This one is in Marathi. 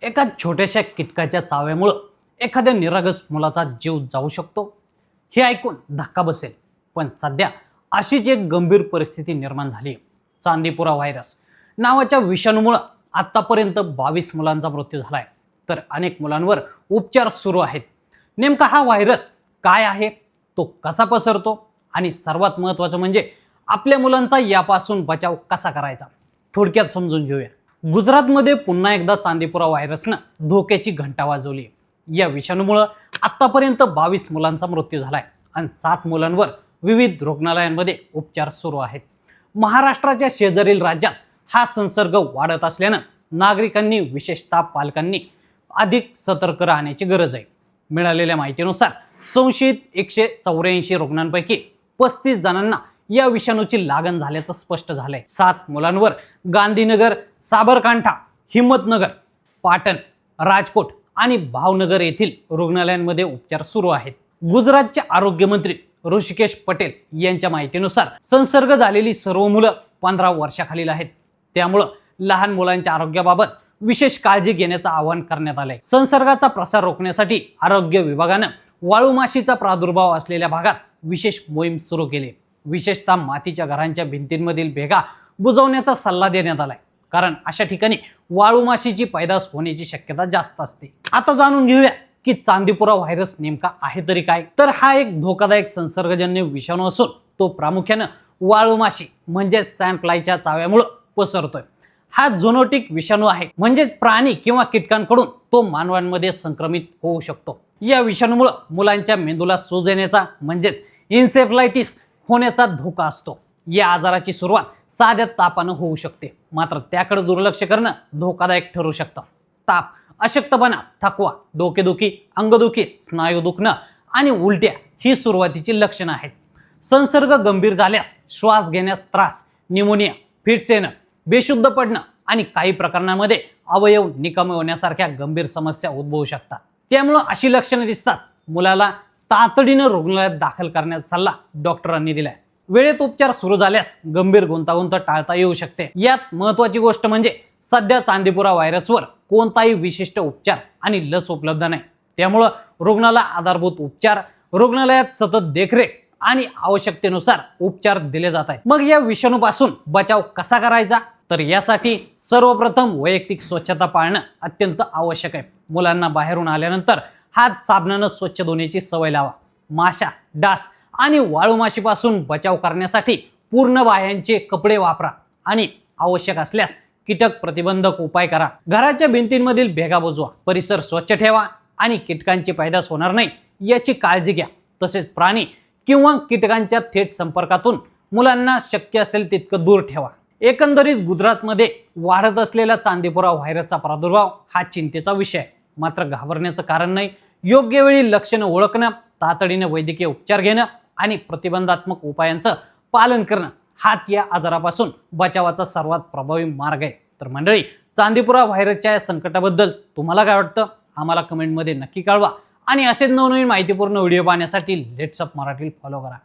एका छोट्याशा कीटकाच्या चाव्यामुळे एखाद्या निरागस मुलाचा जीव जाऊ शकतो हे ऐकून धक्का बसेल, पण सध्या अशीच एक गंभीर परिस्थिती निर्माण झाली आहे. चांदीपुरा व्हायरस नावाच्या विषाणूमुळे आतापर्यंत 22 मुलांचा मृत्यू झालाय, तर अनेक मुलांवर उपचार सुरू आहेत. नेमका हा व्हायरस काय आहे, तो कसा पसरतो आणि सर्वात महत्त्वाचं म्हणजे आपल्या मुलांचा यापासून बचाव कसा करायचा, थोडक्यात समजून घेऊया. गुजरातमध्ये पुन्हा एकदा चांदीपुरा व्हायरसनं धोक्याची घंटा वाजवली. या विषाणूमुळे आतापर्यंत 22 मुलांचा मृत्यू झालाय आणि 7 मुलांवर विविध रुग्णालयांमध्ये उपचार सुरू आहेत. महाराष्ट्राच्या शेजारील राज्यात हा संसर्ग वाढत असल्यानं नागरिकांनी, विशेषतः पालकांनी अधिक सतर्क राहण्याची गरज आहे. मिळालेल्या माहितीनुसार संशयित 184 रुग्णांपैकी 35 जणांना या विषाणूची लागण झाल्याचं स्पष्ट झालंय. 7 मुलांवर गांधीनगर, साबरकांठा, हिम्मतनगर, पाटण, राजकोट आणि भावनगर येथील रुग्णालयांमध्ये उपचार सुरू आहेत. गुजरातचे आरोग्यमंत्री ऋषिकेश पटेल यांच्या माहितीनुसार संसर्ग झालेली सर्व मुलं 15 वर्षाखालील आहेत. त्यामुळं लहान मुलांच्या आरोग्याबाबत विशेष काळजी घेण्याचं आवाहन करण्यात आलंय. संसर्गाचा प्रसार रोखण्यासाठी आरोग्य विभागानं वाळू माशीचा प्रादुर्भाव असलेल्या भागात विशेष मोहीम सुरू केली. विशेषतः मातीच्या घरांच्या भिंतींमधील भेगा बुजवण्याचा सल्ला देण्यात आलाय, कारण अशा ठिकाणी वाळू माशीची पैदास होण्याची शक्यता जास्त असते. आता जाणून घेऊया की चांदीपुरा व्हायरस नेमका आहे तरी काय. तर हा एक धोकादायक संसर्गजन्य विषाणू असून तो प्रामुख्याने वाळू माशी म्हणजे सॅन्डफ्लायच्या चाव्यामुळे पसरतोय. हा झोनोटिक विषाणू आहे, म्हणजे प्राणी किंवा कीटकांकडून तो मानवांमध्ये संक्रमित होऊ शकतो. या विषाणूमुळे मुलांच्या मेंदूला सूज येण्याचा म्हणजेच इन्सेफ्लायटिस होण्याचा धोका असतो. या आजाराची सुरुवात साध्या तापानं होऊ शकते, मात्र त्याकडे दुर्लक्ष करणं धोकादायक ठरू शकतं. ताप, अशक्तपणा, थकवा, डोकेदुखी, अंगदुखी, स्नायू दुखणं आणि उलट्या ही सुरुवातीची लक्षणं आहेत. संसर्ग गंभीर झाल्यास श्वास घेण्यास त्रास, न्यूमोनिया, फिट्स येणं, बेशुद्ध पडणं आणि काही प्रकरणांमध्ये अवयव निकामी होण्यासारख्या गंभीर समस्या उद्भवू शकतात. त्यामुळे अशी लक्षणं दिसतात मुलाला तातडीनं रुग्णालयात दाखल करण्याचा सल्ला डॉक्टरांनी दिलाय. वेळेत उपचार सुरू झाल्यास गंभीर गुंतागुंत टाळता येऊ शकते. यात महत्त्वाची गोष्ट म्हणजे सध्या चांदीपुरा व्हायरसवर कोणताही विशिष्ट उपचार आणि लस उपलब्ध नाही. त्यामुळं रुग्णाला आधारभूत उपचार, रुग्णालयात सतत देखरेख आणि आवश्यकतेनुसार उपचार दिले जात आहेत. मग या विषाणूपासून बचाव कसा करायचा, तर यासाठी सर्वप्रथम वैयक्तिक स्वच्छता पाळणं अत्यंत आवश्यक आहे. मुलांना बाहेरून आल्यानंतर हात साबणानं स्वच्छ धुण्याची सवय लावा. माशा, डास आणि वाळू माशीपासून बचाव करण्यासाठी पूर्ण बाह्यांचे कपडे वापरा आणि आवश्यक असल्यास कीटक प्रतिबंधक उपाय करा. घराच्या भिंतींमधील भेगा बुजवा, परिसर स्वच्छ ठेवा आणि कीटकांची पैदास होणार नाही याची काळजी घ्या. तसेच प्राणी किंवा कीटकांच्या थेट संपर्कातून मुलांना शक्य असेल तितकं दूर ठेवा. एकंदरीत गुजरातमध्ये वाढत असलेला चांदीपुरा व्हायरसचा प्रादुर्भाव हा चिंतेचा विषय आहे, मात्र घाबरण्याचं कारण नाही. योग्य वेळी लक्षणं ओळखणं, तातडीने वैद्यकीय उपचार घेणं आणि प्रतिबंधात्मक उपायांचं पालन करणं हाच या आजारापासून बचावाचा सर्वात प्रभावी मार्ग आहे. तर मंडळी, चांदीपुरा व्हायरसच्या या संकटाबद्दल तुम्हाला काय वाटतं, आम्हाला कमेंटमध्ये नक्की कळवा आणि असेच नवनवीन माहितीपूर्ण व्हिडिओ पाहण्यासाठी लेट्स अप मराठी फॉलो करा.